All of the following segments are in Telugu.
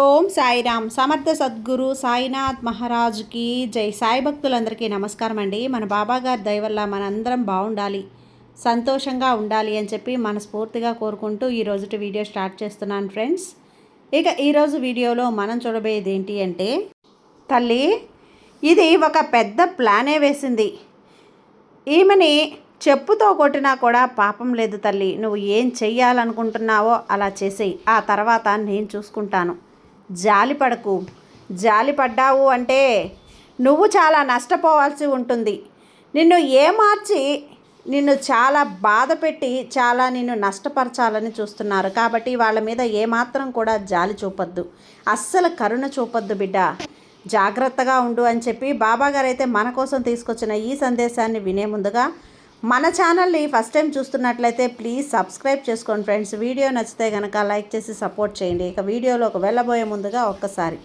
ఓం సాయిరామ్. సమర్థ సద్గురు సాయినాథ్ మహారాజుకి జై. సాయి భక్తులందరికీ నమస్కారం అండి. మన బాబాగారి దయ వల్ల మనందరం బాగుండాలి, సంతోషంగా ఉండాలి అని చెప్పి మనస్ఫూర్తిగా కోరుకుంటూ ఈరోజు వీడియో స్టార్ట్ చేస్తున్నాను ఫ్రెండ్స్. ఇక ఈరోజు వీడియోలో మనం చూడబోయేది ఏంటి అంటే, తల్లి ఇది ఒక పెద్ద ప్లానే వేసింది. ఈమెని చెప్పుతో కొట్టినా కూడా పాపం లేదు తల్లి. నువ్వు ఏం చెయ్యాలనుకుంటున్నావో అలా చేసేయి, ఆ తర్వాత నేను చూసుకుంటాను. జాలిపడకు. జాలిపడ్డావు అంటే నువ్వు చాలా నష్టపోవాల్సి ఉంటుంది. నిన్ను ఏమార్చి నిన్ను చాలా బాధ పెట్టి నిన్ను నష్టపరచాలని చూస్తున్నారు. కాబట్టి వాళ్ళ మీద ఏమాత్రం కూడా జాలి చూపొద్దు, అస్సలు కరుణ చూపొద్దు బిడ్డ. జాగ్రత్తగా ఉండు అని చెప్పి బాబాగారు అయితే మన కోసం తీసుకొచ్చిన ఈ సందేశాన్ని వినే ముందుగా మన ఛానల్ని ఫస్ట్ టైం చూస్తున్నట్లయితే ప్లీజ్ సబ్స్క్రైబ్ చేసుకోండి ఫ్రెండ్స్. వీడియో నచ్చితే కనుక లైక్ చేసి సపోర్ట్ చేయండి. ఇక వీడియోలోకి వెళ్ళబోయే ముందుగా ఒక్కసారి,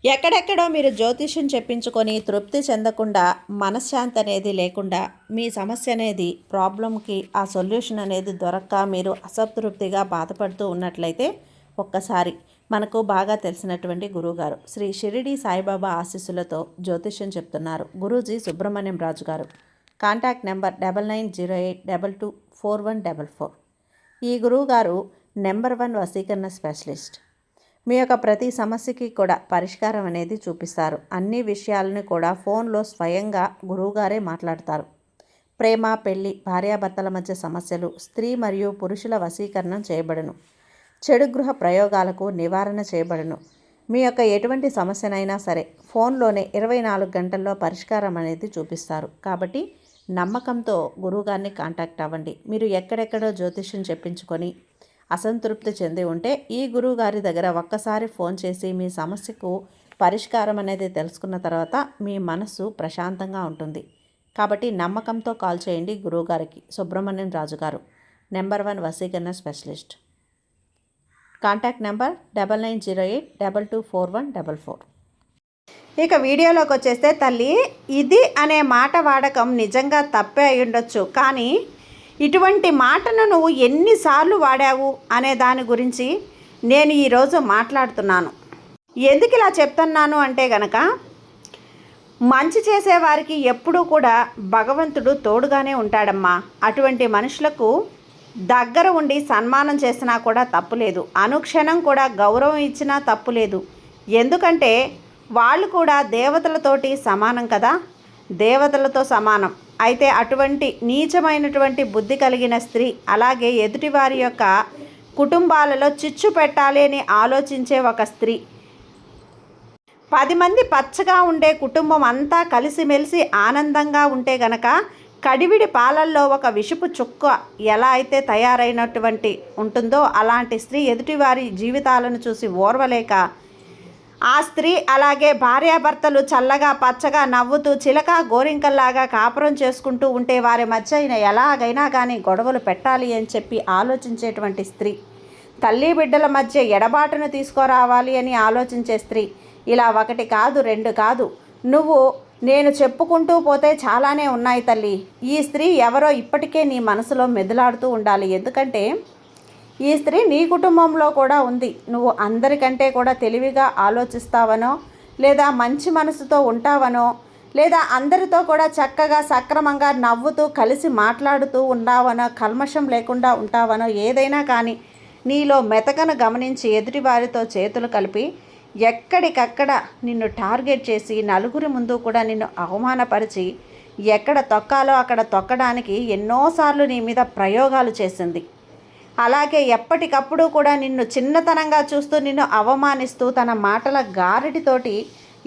ఎక్కడెక్కడో మీరు జ్యోతిష్యం చెప్పించుకొని తృప్తి చెందకుండా, మనశ్శాంతి అనేది లేకుండా, మీ సమస్య అనేది ప్రాబ్లంకి ఆ సొల్యూషన్ అనేది దొరక్క మీరు అసంతృప్తిగా బాధపడుతూ ఉన్నట్లయితే ఒక్కసారి మనకు బాగా తెలిసినటువంటి గురువుగారు శ్రీ షిరిడి సాయిబాబా ఆశీస్సులతో జ్యోతిష్యం చెప్తున్నారు గురూజీ సుబ్రహ్మణ్యం రాజు గారు. Contact number 9908224144. ఈ గురువుగారు నెంబర్ 1 వశీకరణ స్పెషలిస్ట్. మీ యొక్క ప్రతి సమస్యకి కూడా పరిష్కారం అనేది చూపిస్తారు. అన్ని విషయాలను కూడా ఫోన్లో స్వయంగా గురువుగారే మాట్లాడతారు. ప్రేమ, పెళ్లి, భార్యాభర్తల మధ్య సమస్యలు, స్త్రీ మరియు పురుషుల వశీకరణం చేయబడును. చెడు గృహ ప్రయోగాలకు నివారణ చేయబడును. మీ యొక్క ఎటువంటి సమస్యనైనా సరే ఫోన్లోనే 24 గంటల్లో పరిష్కారం అనేది చూపిస్తారు. కాబట్టి నమ్మకంతో గురువుగారిని కాంటాక్ట్ అవ్వండి. మీరు ఎక్కడెక్కడో జ్యోతిష్యం చెప్పించుకొని అసంతృప్తి చెంది ఉంటే ఈ గురువుగారి దగ్గర ఒక్కసారి ఫోన్ చేసి మీ సమస్యకు పరిష్కారం అనేది తెలుసుకున్న తర్వాత మీ మనసు ప్రశాంతంగా ఉంటుంది. కాబట్టి నమ్మకంతో కాల్ చేయండి గురువుగారికి. సుబ్రహ్మణ్యం రాజు గారు, నెంబర్ 1 వశీకరణ స్పెషలిస్ట్. Contact number 9908224144. ఇక వీడియోలోకి వచ్చేస్తే తల్లి, ఇది అనే మాట వాడకం నిజంగా తప్పే అయి ఉండొచ్చు. కానీ ఇటువంటి మాటను నువ్వు ఎన్నిసార్లు వాడావు అనే దాని గురించి నేను ఈరోజు మాట్లాడుతున్నాను. ఎందుకు ఇలా చెప్తున్నాను అంటే గనక, మంచి చేసేవారికి ఎప్పుడూ కూడా భగవంతుడు తోడుగానే ఉంటాడమ్మా. అటువంటి మనుషులకు దగ్గర ఉండి సన్మానం చేసినా కూడా తప్పులేదు, అనుక్షణం కూడా గౌరవం ఇచ్చినా తప్పులేదు. ఎందుకంటే వాళ్ళు కూడా దేవతలతోటి సమానం కదా, దేవతలతో సమానం. అయితే అటువంటి నీచమైనటువంటి బుద్ధి కలిగిన స్త్రీ, అలాగే ఎదుటివారి యొక్క కుటుంబాలలో చిచ్చు పెట్టాలి అని ఆలోచించే ఒక స్త్రీ, 10 మంది పచ్చగా ఉండే కుటుంబం అంతా కలిసిమెలిసి ఆనందంగా ఉంటే గనక, కడివిడి పాలల్లో ఒక విషపు చుక్క ఎలా అయితే తయారైనటువంటి ఉంటుందో అలాంటి స్త్రీ ఎదుటివారి జీవితాలను చూసి ఓర్వలేక, ఆ స్త్రీ అలాగే భార్యాభర్తలు చల్లగా పచ్చగా నవ్వుతూ చిలక గోరింకల్లాగా కాపురం చేసుకుంటూ ఉంటే వారి మధ్య ఎలాగైనా కానీ గొడవలు పెట్టాలి అని చెప్పి ఆలోచించేటువంటి స్త్రీ, తల్లి బిడ్డల మధ్య ఎడబాటును తీసుకురావాలి అని ఆలోచించే స్త్రీ, ఇలా 1 కాదు 2 కాదు, నేను చెప్పుకుంటూ పోతే చాలానే ఉన్నాయి తల్లి. ఈ స్త్రీ ఎవరో ఇప్పటికే నీ మనసులో మెదులాడుతూ ఉండాలి. ఎందుకంటే ఈ స్త్రీ నీ కుటుంబంలో కూడా ఉంది. నువ్వు అందరికంటే కూడా తెలివిగా ఆలోచిస్తావనో, లేదా మంచి మనసుతో ఉంటావనో, లేదా అందరితో కూడా చక్కగా సక్రమంగా నవ్వుతూ కలిసి మాట్లాడుతూ ఉన్నావనో, కల్మషం లేకుండా ఉంటావనో, ఏదైనా కానీ నీలో మెతకను గమనించి ఎదుటివారితో చేతులు కలిపి ఎక్కడికక్కడ నిన్ను టార్గెట్ చేసి నలుగురి ముందు కూడా నిన్ను అవమానపరిచి ఎక్కడ తొక్కాలో అక్కడ తొక్కడానికి ఎన్నోసార్లు నీ మీద ప్రయోగాలు చేసింది. అలాగే ఎప్పటికప్పుడు కూడా నిన్ను చిన్నతనంగా చూస్తూ నిన్ను అవమానిస్తూ తన మాటల గారడితోటి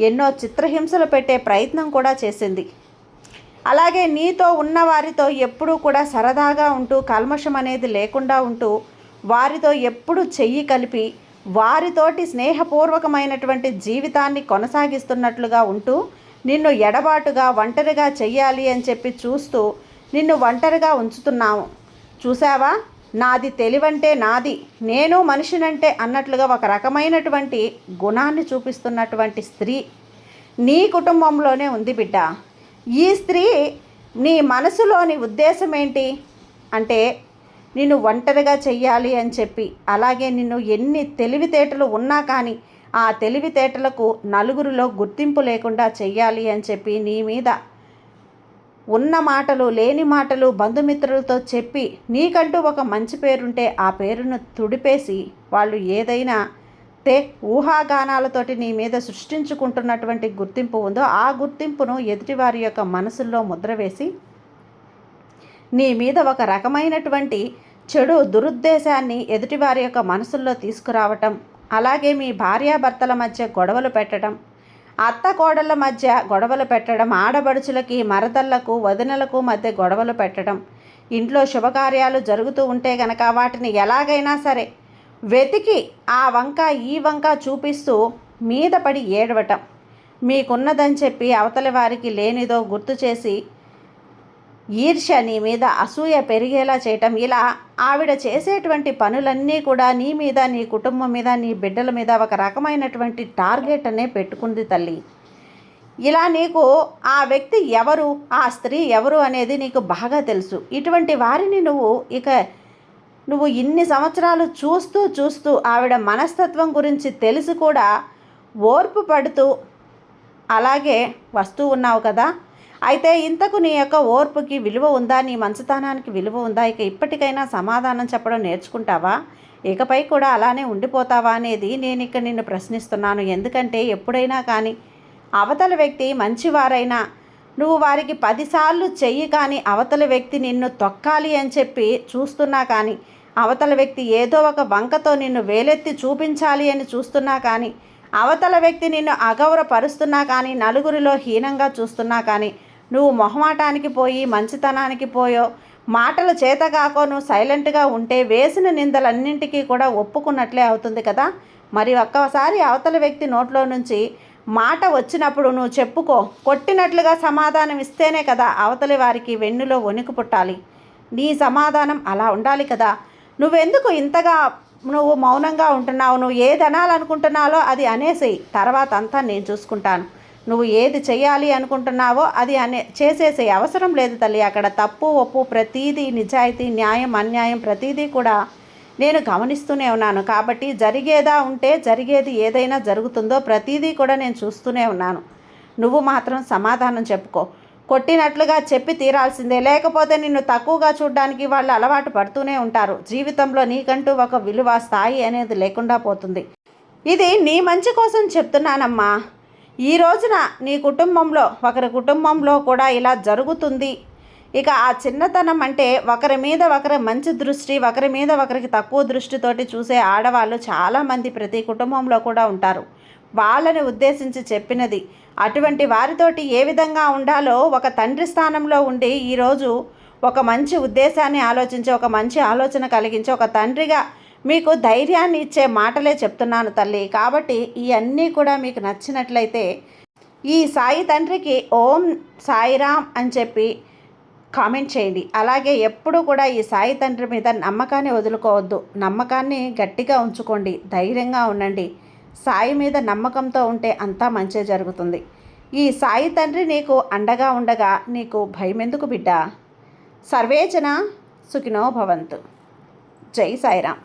ఎన్నో చిత్రహింసలు పెట్టే ప్రయత్నం కూడా చేసింది. అలాగే నీతో ఉన్న వారితో ఎప్పుడూ కూడా సరదాగా ఉంటూ కల్మషం అనేది లేకుండా ఉంటూ వారితో ఎప్పుడు చెయ్యి కలిపి వారితోటి స్నేహపూర్వకమైనటువంటి జీవితాన్ని కొనసాగిస్తున్నట్లుగా ఉంటూ నిన్ను ఎడబాటుగా ఒంటరిగా చెయ్యాలి అని చెప్పి చూస్తూ నిన్ను ఒంటరిగా ఉంచుతున్నాము. చూసావా, నాది తెలివంటే నాది, నేను మనిషినంటే అన్నట్లుగా ఒక రకమైనటువంటి గుణాన్ని చూపిస్తున్నటువంటి స్త్రీ నీ కుటుంబంలోనే ఉంది బిడ్డ. ఈ స్త్రీ నీ మనసులోని ఉద్దేశం ఏంటి అంటే, నిన్ను ఒంటరిగా చెయ్యాలి అని చెప్పి, అలాగే నిన్ను ఎన్ని తెలివితేటలు ఉన్నా కానీ ఆ తెలివితేటలకు నలుగురిలో గుర్తింపు లేకుండా చెయ్యాలి అని చెప్పి నీ మీద ఉన్న మాటలు లేని మాటలు బంధుమిత్రులతో చెప్పి నీకంటూ ఒక మంచి పేరుంటే ఆ పేరును తుడిపేసి వాళ్ళు ఏదైనా ఊహాగానాలతోటి నీ మీద సృష్టించుకుంటున్నటువంటి గుర్తింపు ఉందో ఆ గుర్తింపును ఎదుటివారి యొక్క మనసుల్లో ముద్ర వేసి నీ మీద ఒక రకమైనటువంటి చెడు దురుద్దేశాన్ని ఎదుటివారి యొక్క మనసుల్లో తీసుకురావటం, అలాగే మీ భార్యాభర్తల మధ్య గొడవలు పెట్టడం, అత్త కోడళ్ళ మధ్య గొడవలు పెట్టడం, ఆడబడుచులకి మరదళ్లకు వదినలకు మధ్య గొడవలు పెట్టడం, ఇంట్లో శుభకార్యాలు జరుగుతూ ఉంటే గనక వాటిని ఎలాగైనా సరే వెతికి ఆ వంక ఈ వంక చూపిస్తూ మీద పడి ఏడవటం, మీకున్నదని చెప్పి అవతలి వారికి లేనిదో గుర్తు చేసి ఈర్ష్య నీ మీద అసూయ పెరిగేలా చేయటం, ఇలా ఆవిడ చేసేటువంటి పనులన్నీ కూడా నీ మీద, నీ కుటుంబం మీద, నీ బిడ్డల మీద ఒక రకమైనటువంటి టార్గెట్ అనే పెట్టుకుంది తల్లి. ఇలా నీకు ఆ వ్యక్తి ఎవరు, ఆ స్త్రీ ఎవరు అనేది నీకు బాగా తెలుసు. ఇటువంటి వారిని నువ్వు ఇన్ని సంవత్సరాలు చూస్తూ ఆవిడ మనస్తత్వం గురించి తెలిసి కూడా ఓర్పు పడుతూ అలాగే వస్తూ ఉన్నావు కదా. అయితే ఇంతకు నీ యొక్క ఓర్పుకి విలువ ఉందా, నీ మంచితనానికి విలువ ఉందా? ఇప్పటికైనా సమాధానం చెప్పడం నేర్చుకుంటావా? ఇకపై కూడా అలానే ఉండిపోతావా అనేది నేను ఇక్కడ నిన్ను ప్రశ్నిస్తున్నాను. ఎందుకంటే ఎప్పుడైనా కానీ అవతల వ్యక్తి మంచివారైనా నువ్వు వారికి 10 సార్లు చెయ్యి కానీ అవతల వ్యక్తి నిన్ను తొక్కాలి అని చెప్పి చూస్తున్నా కానీ, అవతల వ్యక్తి ఏదో ఒక వంకతో నిన్ను వేలెత్తి చూపించాలి అని చూస్తున్నా కానీ, అవతల వ్యక్తి నిన్ను అగౌరవపరుస్తున్నా కానీ, నలుగురిలో హీనంగా చూస్తున్నా కానీ, నువ్వు మొహమాటానికి పోయి మంచితనానికి పోయో మాటలు చేతగాకో నువ్వు సైలెంట్గా ఉంటే వేసిన నిందలన్నింటికీ కూడా ఒప్పుకున్నట్లే అవుతుంది కదా. మరి ఒక్కసారి అవతల వ్యక్తి నోట్లో నుంచి మాట వచ్చినప్పుడు నువ్వు చెప్పుకో, కొట్టినట్లుగా సమాధానం ఇస్తేనే కదా అవతలి వారికి వెన్నులో వణుకు పుట్టాలి. నీ సమాధానం అలా ఉండాలి కదా. నువ్వెందుకు ఇంతగా మౌనంగా ఉంటున్నావు? నువ్వు ఏది అనాలనుకుంటున్నావో అది అనేసేయి, తర్వాత అంతా నేను చూసుకుంటాను. నువ్వు ఏది చేయాలి అనుకుంటున్నావో అది చేసేసే అవసరం లేదు తల్లి. అక్కడ తప్పు ఒప్పు ప్రతీదీ, నిజాయితీ న్యాయం అన్యాయం ప్రతీదీ కూడా నేను గమనిస్తూనే ఉన్నాను. కాబట్టి జరిగేది ఏదైనా జరుగుతుందో ప్రతీదీ కూడా నేను చూస్తూనే ఉన్నాను. నువ్వు మాత్రం సమాధానం చెప్పుకో. కొట్టినట్లుగా చెప్పి తీరాల్సిందే, లేకపోతే నిన్ను తక్కువగా చూడడానికి వాళ్ళు అలవాటు పడుతూనే ఉంటారు. జీవితంలో నీకంటూ ఒక విలువ స్థాయి అనేది లేకుండా పోతుంది. ఇది నీ మంచి కోసం చెప్తున్నానమ్మా. ఈ రోజున నీ కుటుంబంలో ఒకరి కుటుంబంలో కూడా ఇలా జరుగుతుంది. ఇక ఆ చిన్నతనం అంటే ఒకరి మీద ఒకరి మంచి దృష్టి, ఒకరి మీద ఒకరికి తక్కువ దృష్టితోటి చూసే ఆడవాళ్ళు చాలామంది ప్రతి కుటుంబంలో కూడా ఉంటారు. వాళ్ళని ఉద్దేశించి చెప్పినది. అటువంటి వారితోటి ఏ విధంగా ఉండాలో ఒక తండ్రి స్థానంలో ఉండి ఈరోజు ఒక మంచి ఉద్దేశాన్ని ఆలోచించి, ఒక మంచి ఆలోచన కలిగించి, ఒక తండ్రిగా మీకు ధైర్యాన్ని ఇచ్చే మాటలే చెప్తున్నాను తల్లి. కాబట్టి ఇవన్నీ కూడా మీకు నచ్చినట్లయితే ఈ సాయి తండ్రికి ఓం సాయిరామ్ అని చెప్పి కామెంట్ చేయండి. అలాగే ఎప్పుడూ కూడా ఈ సాయి తండ్రి మీద నమ్మకాన్ని వదులుకోవద్దు. నమ్మకాన్ని గట్టిగా ఉంచుకోండి, ధైర్యంగా ఉండండి. సాయి మీద నమ్మకంతో ఉంటే అంతా మంచే జరుగుతుంది. ఈ సాయి తండ్రి నీకు అండగా ఉండగా నీకు భయం ఎందుకు బిడ్డ? సర్వేజన సుఖినో భవంతు. జై సాయిరామ్.